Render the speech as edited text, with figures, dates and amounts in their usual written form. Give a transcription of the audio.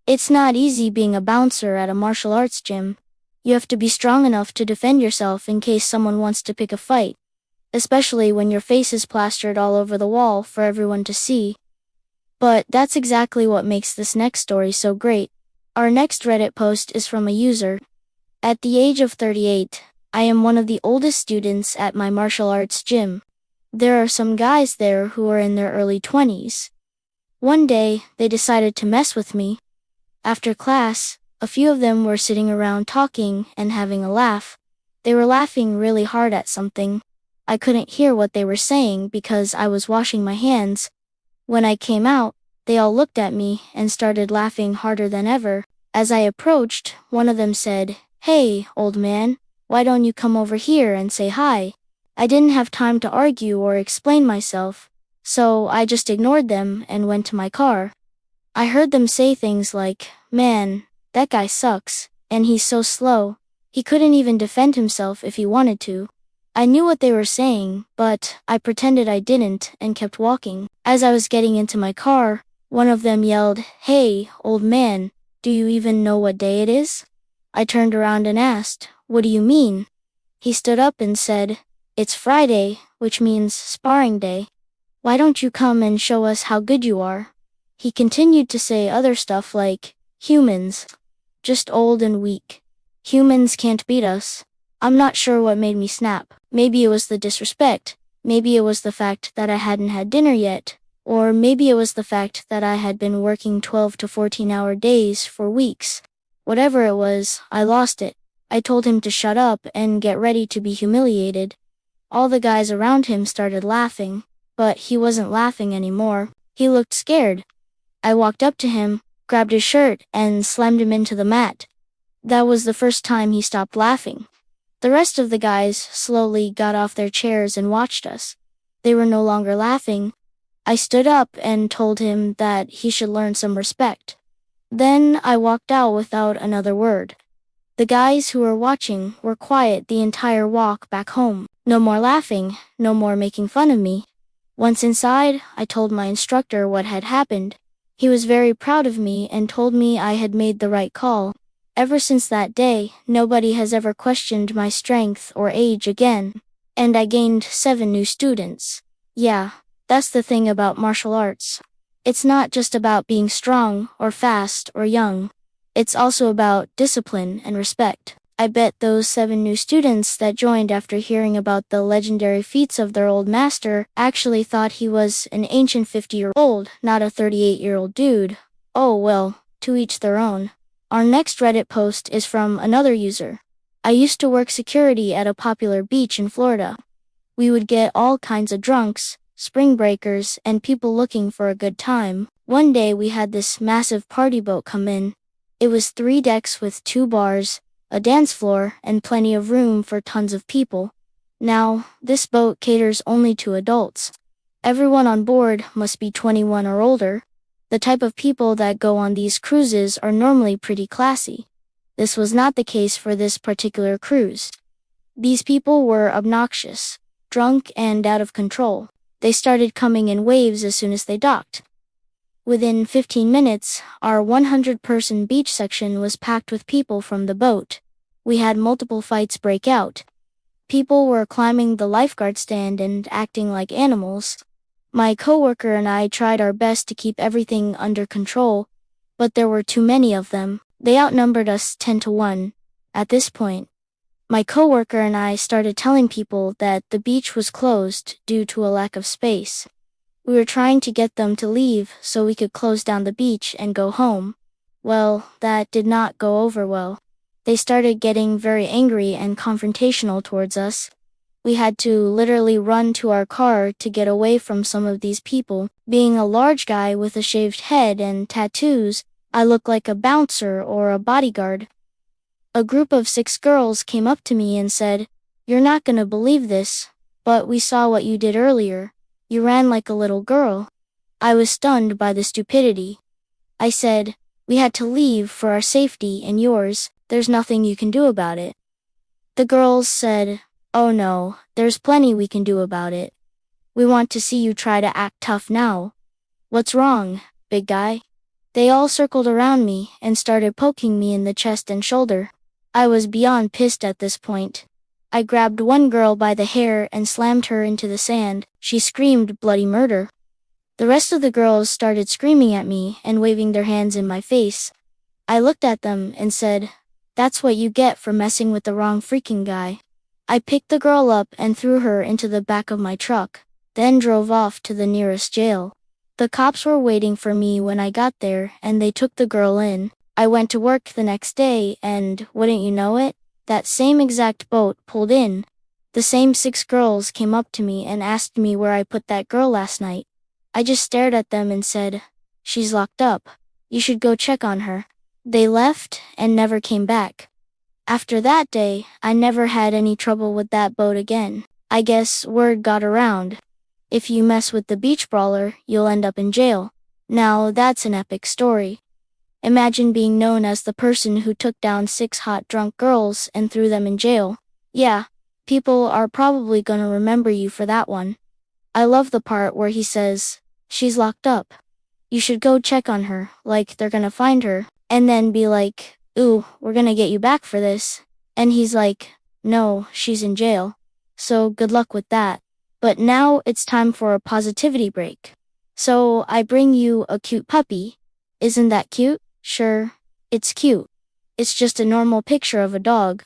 It's not easy being a bouncer at a martial arts gym. You have to be strong enough to defend yourself in case someone wants to pick a fight, especially when your face is plastered all over the wall for everyone to see. But that's exactly what makes this next story so great. Our next Reddit post is from a user. At the age of 38, I am one of the oldest students at my martial arts gym. There are some guys there who are in their early 20s. One day, they decided to mess with me. After class, a few of them were sitting around talking and having a laugh. They were laughing really hard at something. I couldn't hear what they were saying because I was washing my hands. When I came out, they all looked at me and started laughing harder than ever. As I approached, one of them said, "Hey, old man, why don't you come over here and say hi?" I didn't have time to argue or explain myself, so I just ignored them and went to my car. I heard them say things like, "Man, that guy sucks, and he's so slow. He couldn't even defend himself if he wanted to." I knew what they were saying, but I pretended I didn't and kept walking. As I was getting into my car, one of them yelled, "Hey, old man, do you even know what day it is?" I turned around and asked, "What do you mean?" He stood up and said, "It's Friday, which means sparring day. Why don't you come and show us how good you are?" He continued to say other stuff like, "Humans, just old and weak. Humans can't beat us." I'm not sure what made me snap. Maybe it was the disrespect. Maybe it was the fact that I hadn't had dinner yet. Or maybe it was the fact that I had been working 12 to 14-hour days for weeks. Whatever it was, I lost it. I told him to shut up and get ready to be humiliated. All the guys around him started laughing, but he wasn't laughing anymore. He looked scared. I walked up to him, grabbed his shirt, and slammed him into the mat. That was the first time he stopped laughing. The rest of the guys slowly got off their chairs and watched us. They were no longer laughing. I stood up and told him that he should learn some respect. Then I walked out without another word. The guys who were watching were quiet the entire walk back home. No more laughing, no more making fun of me. Once inside, I told my instructor what had happened. He was very proud of me and told me I had made the right call. Ever since that day, nobody has ever questioned my strength or age again. And I gained 7 new students. Yeah, that's the thing about martial arts. It's not just about being strong or fast or young. It's also about discipline and respect. I bet those 7 new students that joined after hearing about the legendary feats of their old master actually thought he was an ancient 50-year-old, not a 38-year-old dude. Oh well, to each their own. Our next Reddit post is from another user. I used to work security at a popular beach in Florida. We would get all kinds of drunks, spring breakers, and people looking for a good time. One day we had this massive party boat come in. It was 3 decks with 2 bars, a dance floor, and plenty of room for tons of people. Now, this boat caters only to adults. Everyone on board must be 21 or older. The type of people that go on these cruises are normally pretty classy. This was not the case for this particular cruise. These people were obnoxious, drunk, and out of control. They started coming in waves as soon as they docked. Within 15 minutes, our 100-person beach section was packed with people from the boat. We had multiple fights break out. People were climbing the lifeguard stand and acting like animals. My coworker and I tried our best to keep everything under control, but there were too many of them. They outnumbered us 10 to 1. At this point, my coworker and I started telling people that the beach was closed due to a lack of space. We were trying to get them to leave so we could close down the beach and go home. Well, that did not go over well. They started getting very angry and confrontational towards us. We had to literally run to our car to get away from some of these people. Being a large guy with a shaved head and tattoos, I looked like a bouncer or a bodyguard. A group of 6 girls came up to me and said, "You're not gonna believe this, but we saw what you did earlier. You ran like a little girl." I was stunned by the stupidity. I said, "We had to leave for our safety and yours. There's nothing you can do about it." The girls said, "Oh no, there's plenty we can do about it. We want to see you try to act tough now." "What's wrong, big guy?" They all circled around me and started poking me in the chest and shoulder. I was beyond pissed at this point. I grabbed one girl by the hair and slammed her into the sand. She screamed bloody murder. The rest of the girls started screaming at me and waving their hands in my face. I looked at them and said, "That's what you get for messing with the wrong freaking guy." I picked the girl up and threw her into the back of my truck, then drove off to the nearest jail. The cops were waiting for me when I got there and they took the girl in. I went to work the next day and, wouldn't you know it, that same exact boat pulled in. The same 6 girls came up to me and asked me where I put that girl last night. I just stared at them and said, "She's locked up. You should go check on her." They left and never came back. After that day, I never had any trouble with that boat again. I guess word got around. If you mess with the beach brawler, you'll end up in jail. Now that's an epic story. Imagine being known as the person who took down 6 hot drunk girls and threw them in jail. Yeah, people are probably gonna remember you for that one. I love the part where he says, "She's locked up. You should go check on her," like they're gonna find her, and then be like, "Ooh, we're gonna get you back for this." And he's like, "No, she's in jail. So good luck with that." But now it's time for a positivity break. So I bring you a cute puppy. Isn't that cute? Sure, it's cute. It's just a normal picture of a dog.